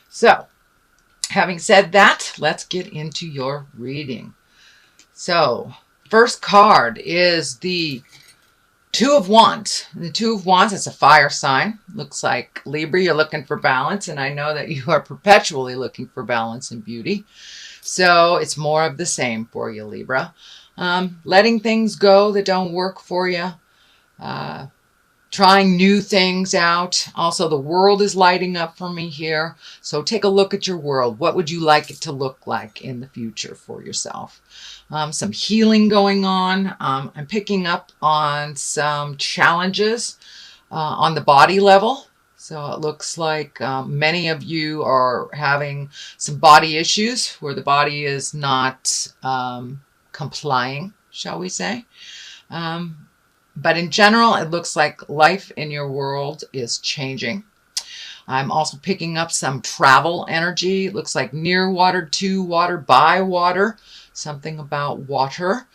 So, having said that, let's get into your reading. So, first card is the Two of Wands. The Two of Wands, it's a fire sign. Looks like Libra, you're looking for balance, and I know that you are perpetually looking for balance and beauty. So it's more of the same for you, Libra. Letting things go that don't work for you. Uh, Trying new things out. Also, the world is lighting up for me here. So take a look at your world. What would you like it to look like in the future for yourself? Some healing going on. I'm picking up on some challenges on the body level. So it looks like many of you are having some body issues where the body is not complying, shall we say. But in general, it looks like life in your world is changing. I'm also picking up some travel energy. It looks like near water, to water, by water. Something about water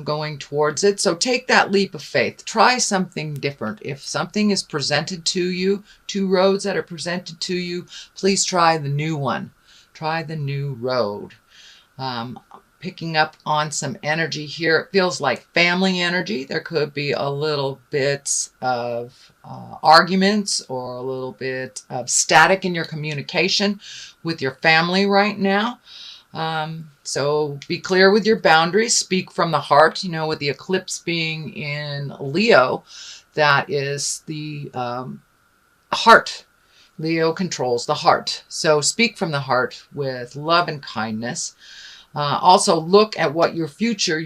going towards it. So take that leap of faith. Try something different. If something is presented to you, two roads that are presented to you, please try the new one. Try the new road. Picking up on some energy here. It feels like family energy. There could be a little bit of arguments or a little bit of static in your communication with your family right now. So be clear with your boundaries. Speak from the heart. You know, with the eclipse being in Leo, that is the heart. Leo controls the heart. So speak from the heart with love and kindness. Also look at what you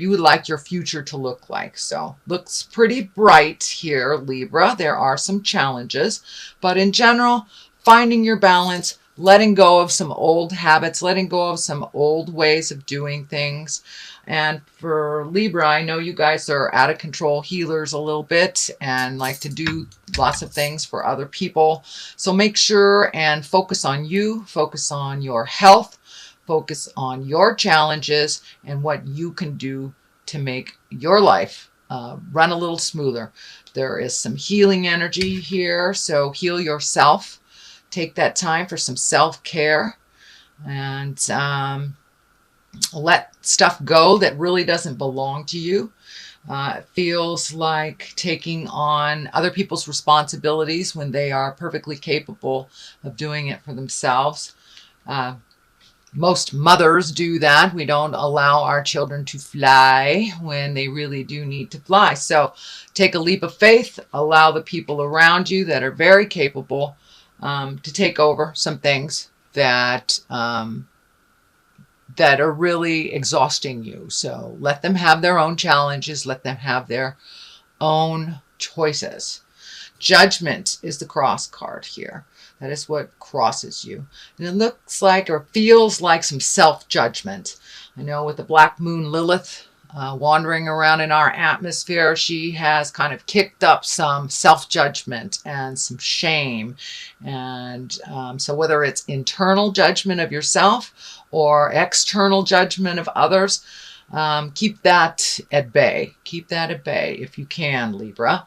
would like your future to look like. So looks pretty bright here, Libra. There are some challenges, but in general, finding your balance, letting go of some old habits, letting go of some old ways of doing things. And for Libra, I know you guys are out of control healers a little bit and like to do lots of things for other people. So make sure and focus on you, focus on your health, focus on your challenges and what you can do to make your life run a little smoother. There is some healing energy here, so heal yourself. Take that time for some self-care and let stuff go that really doesn't belong to you. It feels like taking on other people's responsibilities when they are perfectly capable of doing it for themselves. Most mothers do that. We don't allow our children to fly when they really do need to fly. So take a leap of faith. Allow the people around you that are very capable to take over some things that that are really exhausting you. So let them have their own challenges. Let them have their own choices. Judgment is the cross card here. That is what crosses you. And it looks like or feels like some self-judgment. I know with the Black Moon Lilith wandering around in our atmosphere, she has kind of kicked up some self-judgment and some shame. And so whether it's internal judgment of yourself or external judgment of others, keep that at bay. Keep that at bay if you can, Libra.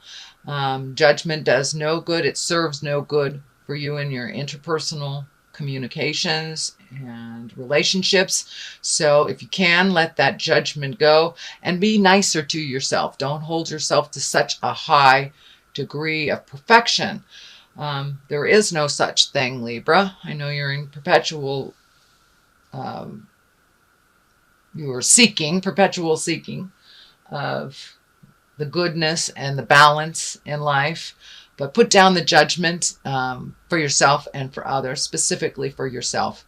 Judgment does no good. It serves no good for you in your interpersonal communications and relationships. So if you can, let that judgment go and be nicer to yourself. Don't hold yourself to such a high degree of perfection. There is no such thing, Libra. I know you're in perpetual perpetual seeking of the goodness and the balance in life. But put down the judgment for yourself and for others, specifically for yourself.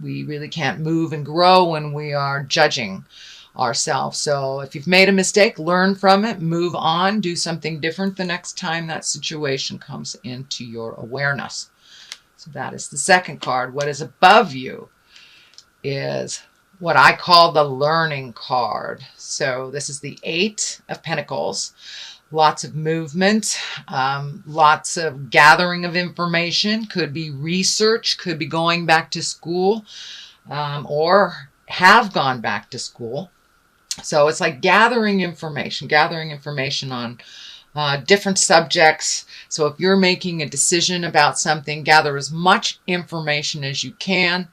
We really can't move and grow when we are judging ourselves. So if you've made a mistake, learn from it, move on, do something different the next time that situation comes into your awareness. So that is the second card. What is above you is what I call the learning card. So this is the Eight of Pentacles. Lots of movement, lots of gathering of information, could be research, could be going back to school, or have gone back to school. So it's like gathering information on different subjects. So if you're making a decision about something, gather as much information as you can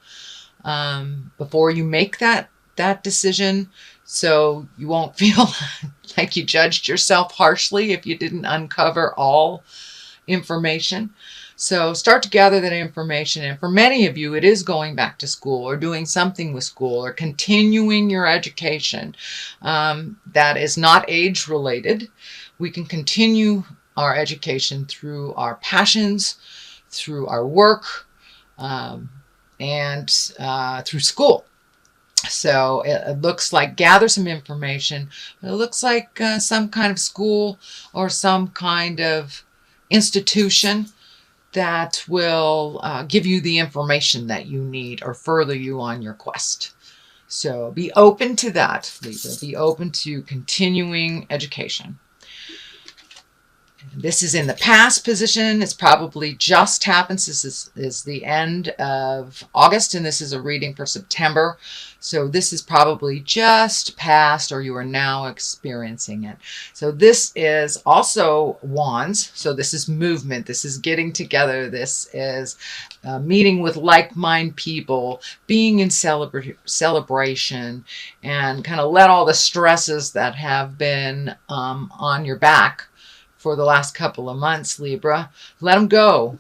before you make that decision, so you won't feel like you judged yourself harshly if you didn't uncover all information. So start to gather that information. And for many of you, it is going back to school or doing something with school or continuing your education. That is not age related. We can continue our education through our passions, through our work, and through school. So it looks like gather some information. It looks like some kind of school or some kind of institution that will give you the information that you need or further you on your quest. So be open to that, Libra. Be open to continuing education. This is in the past position. It's probably just happened. This is the end of August, and this is a reading for September. So this is probably just past, or you are now experiencing it. So this is also wands. So this is movement. This is getting together. This is meeting with like-minded people, being in celebration, and kind of let all the stresses that have been on your back for the last couple of months, Libra, let them go.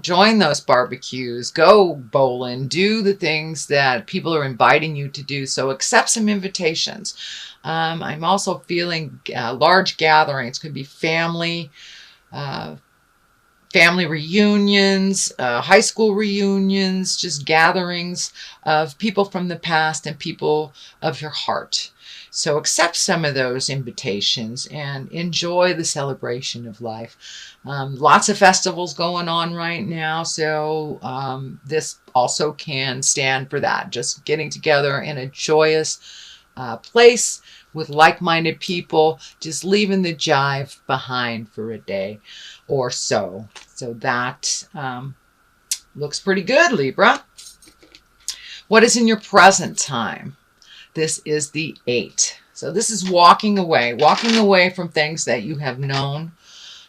Join those barbecues, go bowling, do the things that people are inviting you to do. So accept some invitations. I'm also feeling large gatherings. Could be family reunions, high school reunions, just gatherings of people from the past and people of your heart. So accept some of those invitations and enjoy the celebration of life. Lots of festivals going on right now, so this also can stand for that. Just getting together in a joyous place with like-minded people, just leaving the jive behind for a day or so. So that looks pretty good, Libra. What is in your present time? This is the 8. So this is walking away from things that you have known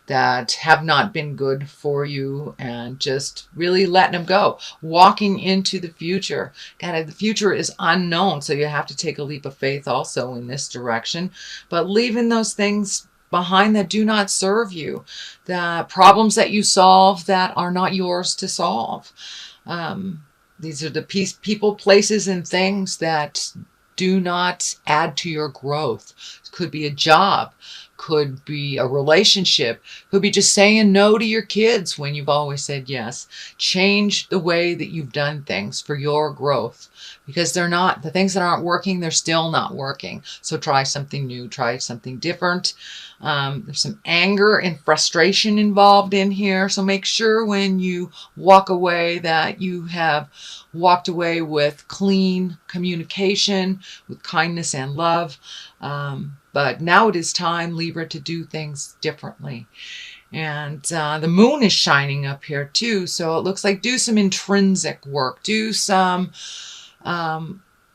that have not been good for you, and just really letting them go. Walking into the future. God, the future is unknown, so you have to take a leap of faith also in this direction. But leaving those things behind that do not serve you. The problems that you solve that are not yours to solve. These are the people, places, and things that do not add to your growth. It could be a job, could be a relationship, could be just saying no to your kids when you've always said yes. Change the way that you've done things for your growth, because they're not, the things that aren't working, they're still not working. So try something new, try something different. There's some anger and frustration involved in here. So make sure when you walk away that you have walked away with clean communication, with kindness and love. But now it is time, Libra, to do things differently. And the moon is shining up here too. So it looks like do some intrinsic work. Do some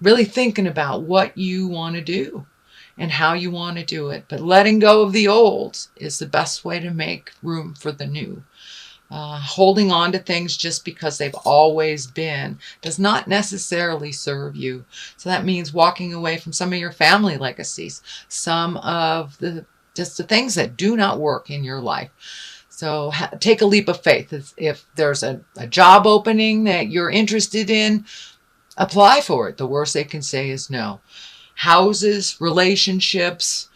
really thinking about what you want to do and how you want to do it. But letting go of the old is the best way to make room for the new. Holding on to things just because they've always been does not necessarily serve you. So that means walking away from some of your family legacies, some of the things that do not work in your life. So take a leap of faith. If there's a job opening that you're interested in, apply for it. The worst they can say is no. Houses, relationships,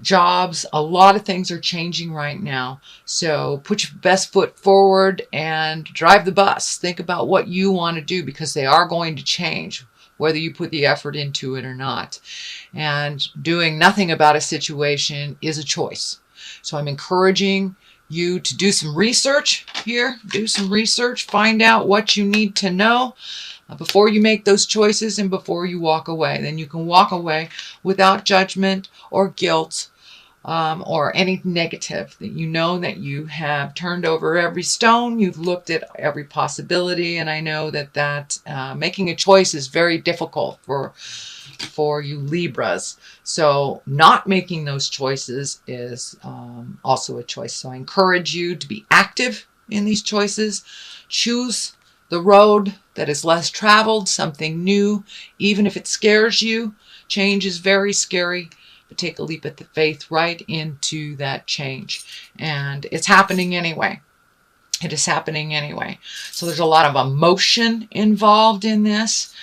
jobs, a lot of things are changing right now. So put your best foot forward and drive the bus. Think about what you want to do, because they are going to change, whether you put the effort into it or not. And doing nothing about a situation is a choice. So I'm encouraging you to do some research here. Do some research. Find out what you need to know before you make those choices and before you walk away. Then you can walk away without judgment or guilt or any negative, that you know that you have turned over every stone, you've looked at every possibility, and I know that making a choice is very difficult for you Libras. So not making those choices is also a choice. So I encourage you to be active in these choices. Choose the road that is less traveled, something new, even if it scares you. Change is very scary, but take a leap of faith right into that change. And it's happening anyway. It is happening anyway. So there's a lot of emotion involved in this.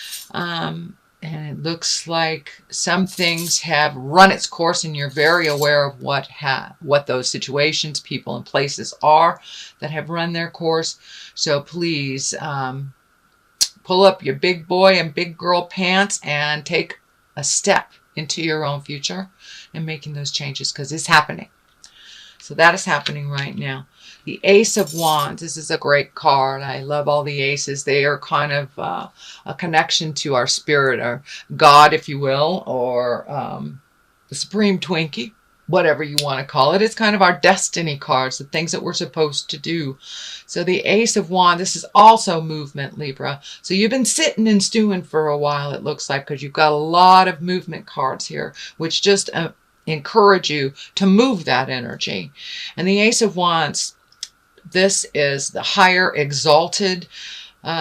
And it looks like some things have run its course, and you're very aware of what those situations, people, and places are that have run their course. So please pull up your big boy and big girl pants and take a step into your own future and making those changes, because it's happening. So that is happening right now. The Ace of Wands. This is a great card. I love all the aces. They are kind of a connection to our spirit, our God, if you will, or the Supreme Twinkie, whatever you want to call it. It's kind of our destiny cards, the things that we're supposed to do. So the Ace of Wands, this is also movement, Libra. So you've been sitting and stewing for a while, it looks like, because you've got a lot of movement cards here, which just encourage you to move that energy. And the Ace of Wands, this is the higher exalted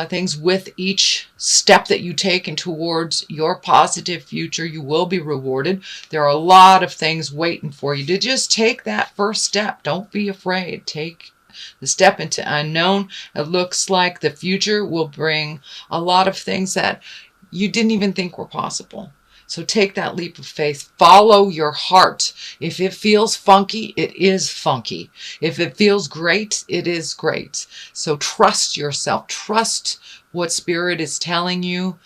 things. With each step that you take in towards your positive future, you will be rewarded. There are a lot of things waiting for you to just take that first step. Don't be afraid. Take the step into unknown. It looks like the future will bring a lot of things that you didn't even think were possible. So take that leap of faith. Follow your heart. If it feels funky, it is funky. If it feels great, it is great. So trust yourself. Trust what Spirit is telling you.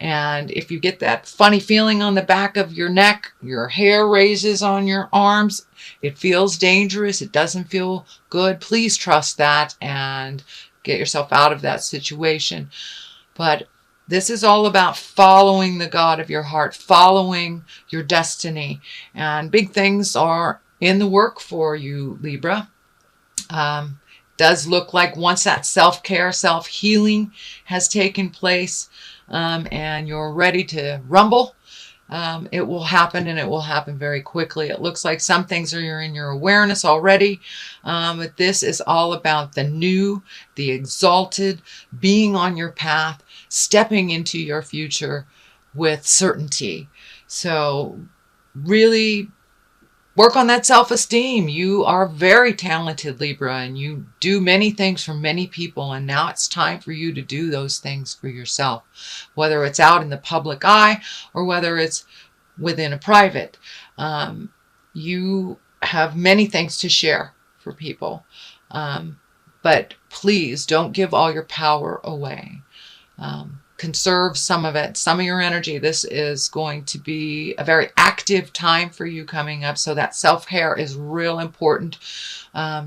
And if you get that funny feeling on the back of your neck, your hair raises on your arms, it feels dangerous, it doesn't feel good, please trust that and get yourself out of that situation. But this is all about following the God of your heart, following your destiny. And big things are in the work for you, Libra. Does look like once that self-care, self-healing has taken place, and you're ready to rumble, it will happen, and it will happen very quickly. It looks like some things are in your awareness already, but this is all about the new, the exalted, being on your path, stepping into your future with certainty. So really work on that self-esteem. You are very talented, Libra, and you do many things for many people, and now it's time for you to do those things for yourself, whether it's out in the public eye or whether it's within a private. You have many things to share for people, but please don't give all your power away. Conserve some of it, some of your energy. This is going to be a very active time for you coming up. So that self-care is real important.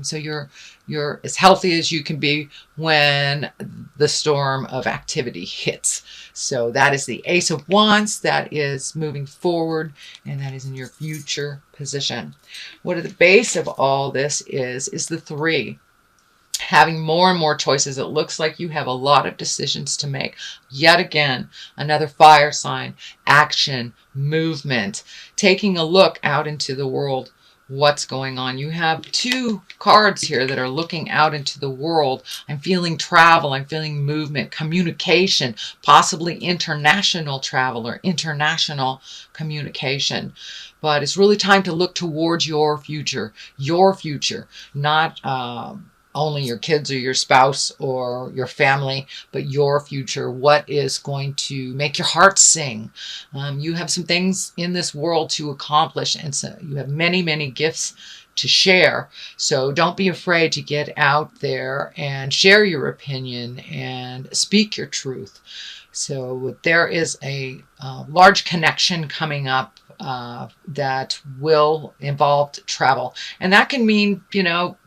So you're as healthy as you can be when the storm of activity hits. So that is the Ace of Wands. That is moving forward, and that is in your future position. What at the base of all this is the 3. Having more and more choices. It looks like you have a lot of decisions to make. Yet again, another fire sign, action, movement, taking a look out into the world. What's going on? You have 2 cards here that are looking out into the world. I'm feeling travel. I'm feeling movement, communication, possibly international travel or international communication. But it's really time to look towards your future, not only your kids or your spouse or your family, but your future. What is going to make your heart sing? You have some things in this world to accomplish, and so you have many, many gifts to share. So don't be afraid to get out there and share your opinion and speak your truth. So there is a large connection coming up that will involve travel. And that can mean,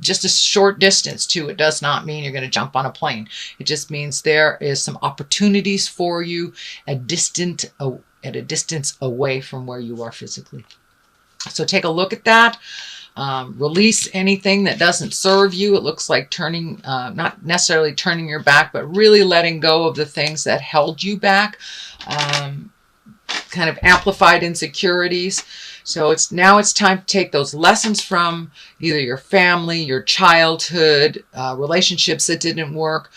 just a short distance too. It does not mean you're going to jump on a plane. It just means there is some opportunities for you at a distance away from where you are physically. So take a look at that. Release anything that doesn't serve you. It looks like turning, not necessarily turning your back, but really letting go of the things that held you back. Kind of amplified insecurities. So now it's time to take those lessons from either your family, your childhood, relationships that didn't work.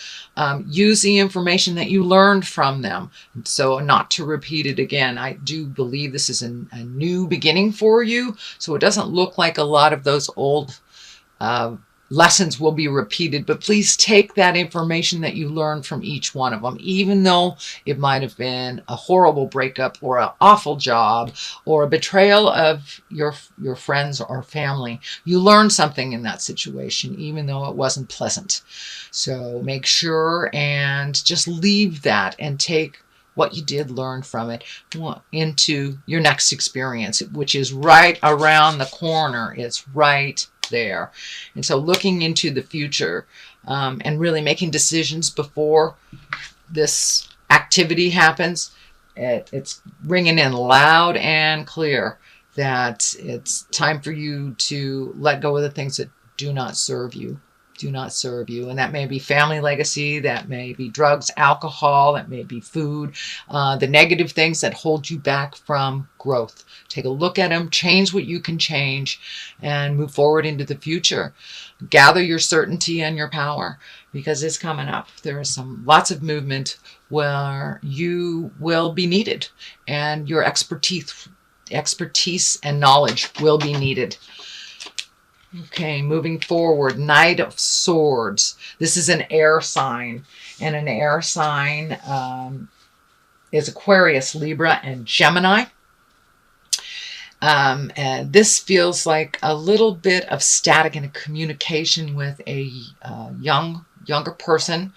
Use the information that you learned from them, so not to repeat it again. I do believe this is a new beginning for you, so it doesn't look like a lot of those old lessons will be repeated, but please take that information that you learned from each one of them, even though it might have been a horrible breakup or an awful job or a betrayal of your friends or family. You learned something in that situation, even though it wasn't pleasant. So make sure and just leave that and take what you did learn from it into your next experience, which is right around the corner. It's right there. And so looking into the future and really making decisions before this activity happens, it's ringing in loud and clear that it's time for you to let go of the things that do not serve you. And that may be family legacy, that may be drugs, alcohol, that may be food, the negative things that hold you back from growth. Take a look at them, change what you can change, and move forward into the future. Gather your certainty and your power, because it's coming up. There is lots of movement where you will be needed, and your expertise and knowledge will be needed. Okay, moving forward, Knight of Swords. This is an air sign, and an air sign is Aquarius, Libra, and Gemini. And this feels like a little bit of static in a communication with a younger person,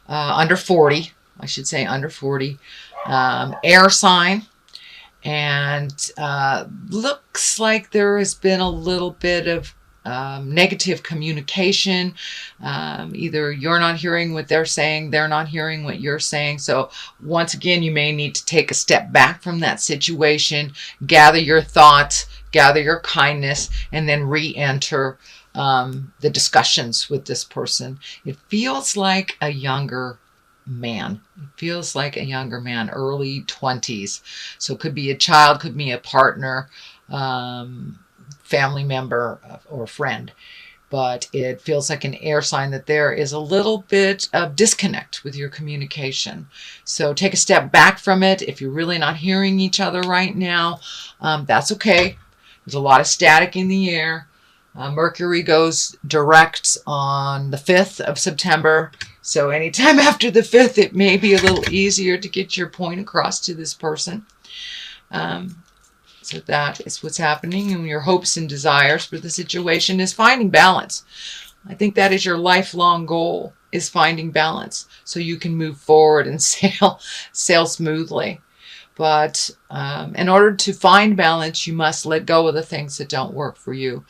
under 40, I should say under 40, air sign. And looks like there has been a little bit of negative communication. Either you're not hearing what they're saying, they're not hearing what you're saying. So once again, you may need to take a step back from that situation, gather your thoughts, gather your kindness, and then re-enter the discussions with this person. It feels like a younger man. It feels like a younger man, early 20s. So it could be a child, could be a partner, family member or friend, but it feels like an air sign that there is a little bit of disconnect with your communication. So take a step back from it. If you're really not hearing each other right now, that's okay. There's a lot of static in the air. Mercury goes direct on the 5th of September. So anytime after the 5th, it may be a little easier to get your point across to this person. So that is what's happening, and your hopes and desires for the situation is finding balance. I think that is your lifelong goal, is finding balance, so you can move forward and sail smoothly. But in order to find balance, you must let go of the things that don't work for you.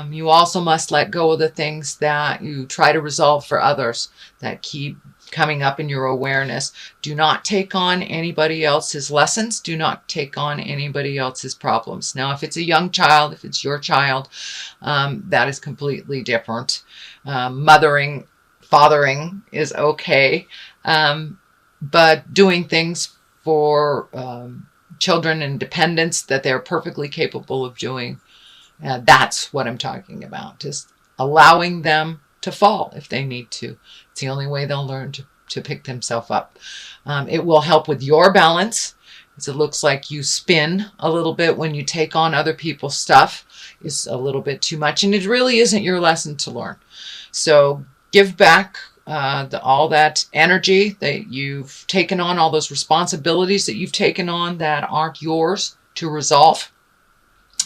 You also must let go of the things that you try to resolve for others that keep coming up in your awareness. Do not take on anybody else's lessons. Do not take on anybody else's problems. Now, if it's a young child, if it's your child, that is completely different. Fathering is okay. But doing things for children and dependents that they're perfectly capable of doing, that's what I'm talking about. Just allowing them to fall if they need to. It's the only way they'll learn to pick themselves up. It will help with your balance, as it looks like you spin a little bit when you take on other people's stuff. It's a little bit too much, and it really isn't your lesson to learn. So give back all that energy that you've taken on, all those responsibilities that you've taken on that aren't yours to resolve.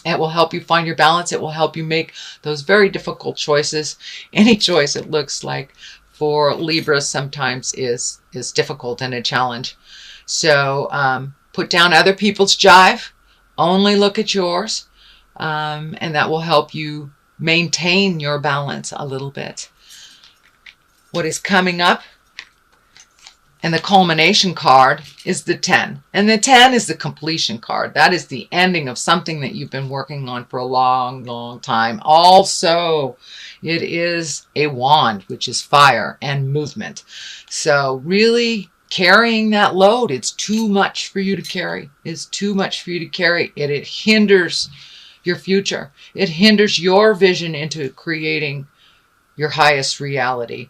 It will help you find your balance. It will help you make those very difficult choices. Any choice, it looks like, for Libra sometimes is difficult and a challenge. So put down other people's jive. Only look at yours. And that will help you maintain your balance a little bit. What is coming up And the culmination card is the 10. And the 10 is the completion card. That is the ending of something that you've been working on for a long, long time. Also, it is a wand, which is fire and movement. So really carrying that load, it's too much for you to carry. It's too much for you to carry. It hinders your future. It hinders your vision into creating your highest reality.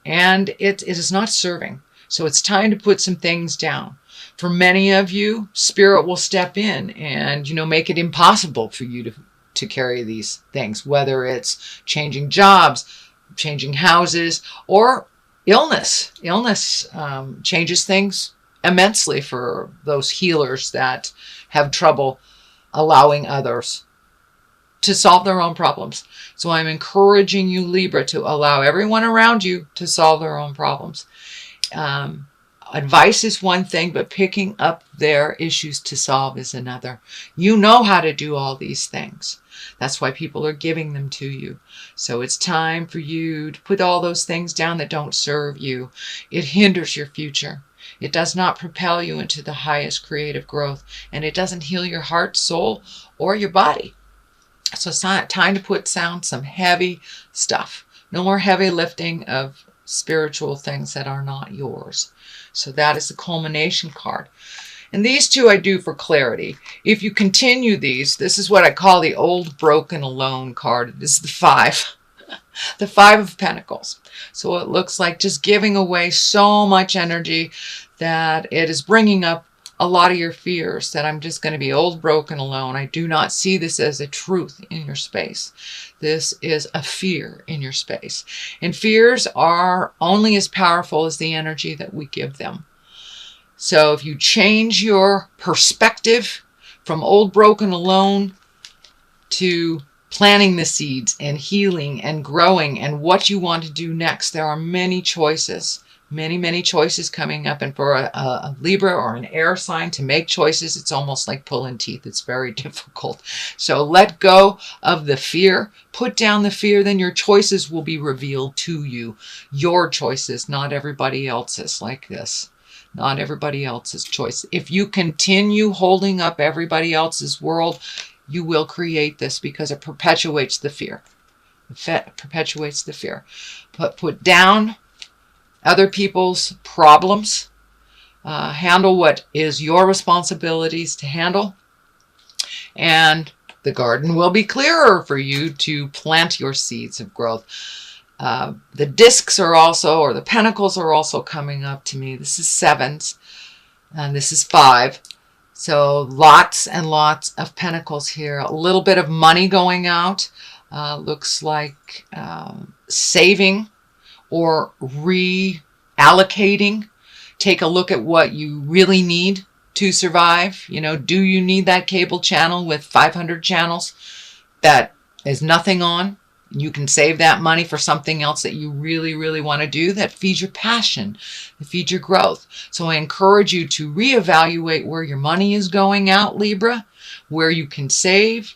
And it is not serving. So it's time to put some things down. For many of you, Spirit will step in and, make it impossible for you to carry these things, whether it's changing jobs, changing houses, or illness. Illness changes things immensely for those healers that have trouble allowing others to solve their own problems. So I'm encouraging you, Libra, to allow everyone around you to solve their own problems. Advice is one thing, but picking up their issues to solve is another. You know how to do all these things. That's why people are giving them to you. So it's time for you to put all those things down that don't serve you. It hinders your future. It does not propel you into the highest creative growth, and it doesn't heal your heart, soul, or your body. So it's time to put down some heavy stuff. No more heavy lifting of spiritual things that are not yours. So that is the culmination card. And these two I do for clarity. If you continue these, this is what I call the old, broken, alone card. This is the 5. The 5 of Pentacles. So it looks like just giving away so much energy that it is bringing up a lot of your fears, that I'm just going to be old, broken, alone. I do not see this as a truth in your space. This is a fear in your space. And fears are only as powerful as the energy that we give them. So if you change your perspective from old, broken, alone to planting the seeds and healing and growing and what you want to do next, there are many choices. Many choices coming up. And for a Libra or an air sign to make choices, it's almost like pulling teeth. It's very difficult. So let go of the fear. Put down the fear. Then your choices will be revealed to you. Your choices, not everybody else's, like this. Not everybody else's choice. If you continue holding up everybody else's world, you will create this, because it perpetuates the fear. It perpetuates the fear. Put down other people's problems. Handle what is your responsibilities to handle. And the garden will be clearer for you to plant your seeds of growth. The discs are also, or the pentacles are also coming up to me. This is 7s, and this is 5. So lots and lots of pentacles here. A little bit of money going out. Looks like saving or reallocating. Take a look at what you really need to survive. Do you need that cable channel with 500 channels that is nothing on? You can save that money for something else that you really, really want to do that feeds your passion, that feeds your growth. So I encourage you to reevaluate where your money is going out, Libra, where you can save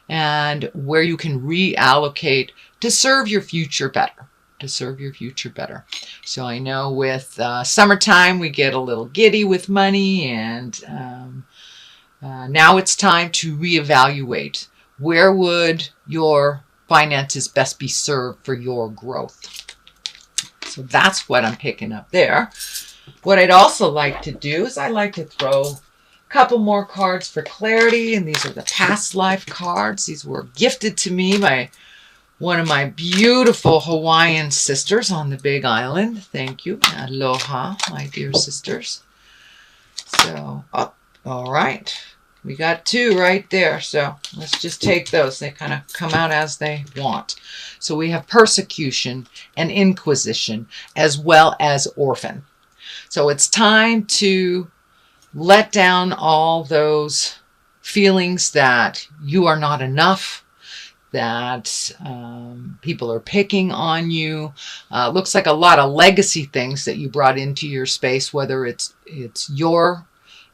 and where you can reallocate to serve your future better. So I know with summertime we get a little giddy with money, and now it's time to reevaluate. Where would your finances best be served for your growth? So that's what I'm picking up there. What I'd also like to do is I like to throw a couple more cards for clarity, and these are the past life cards. These were gifted to me by one of my beautiful Hawaiian sisters on the Big Island. Thank you. Aloha, my dear sisters. So, all right. We got 2 right there. So let's just take those. They kind of come out as they want. So we have persecution and inquisition, as well as orphan. So it's time to let down all those feelings that you are not enough, that people are picking on you. Looks like a lot of legacy things that you brought into your space, whether it's your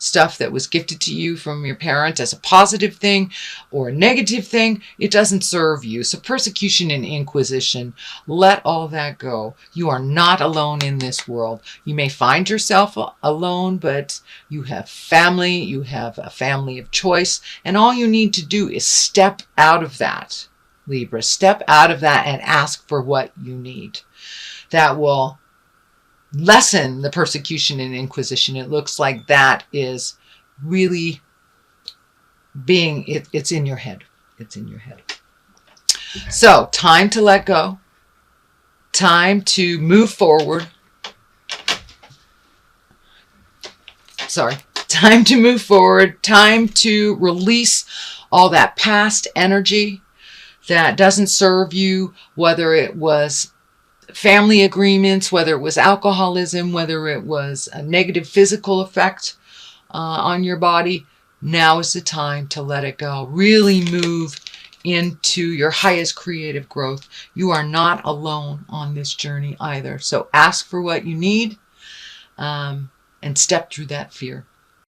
stuff that was gifted to you from your parents as a positive thing or a negative thing, it doesn't serve you. So persecution and inquisition, let all that go. You are not alone in this world. You may find yourself alone, but you have family, you have a family of choice, and all you need to do is step out of that, Libra. Step out of that and ask for what you need. That will lessen the persecution and inquisition. It looks like that is really being, it's in your head. It's in your head. So, time to let go. Time to move forward. Time to move forward. Time to release all that past energy that doesn't serve you, whether it was family agreements, whether it was alcoholism, whether it was a negative physical effect on your body. Now is the time to let it go. Really move into your highest creative growth. You are not alone on this journey either. So ask for what you need and step through that fear.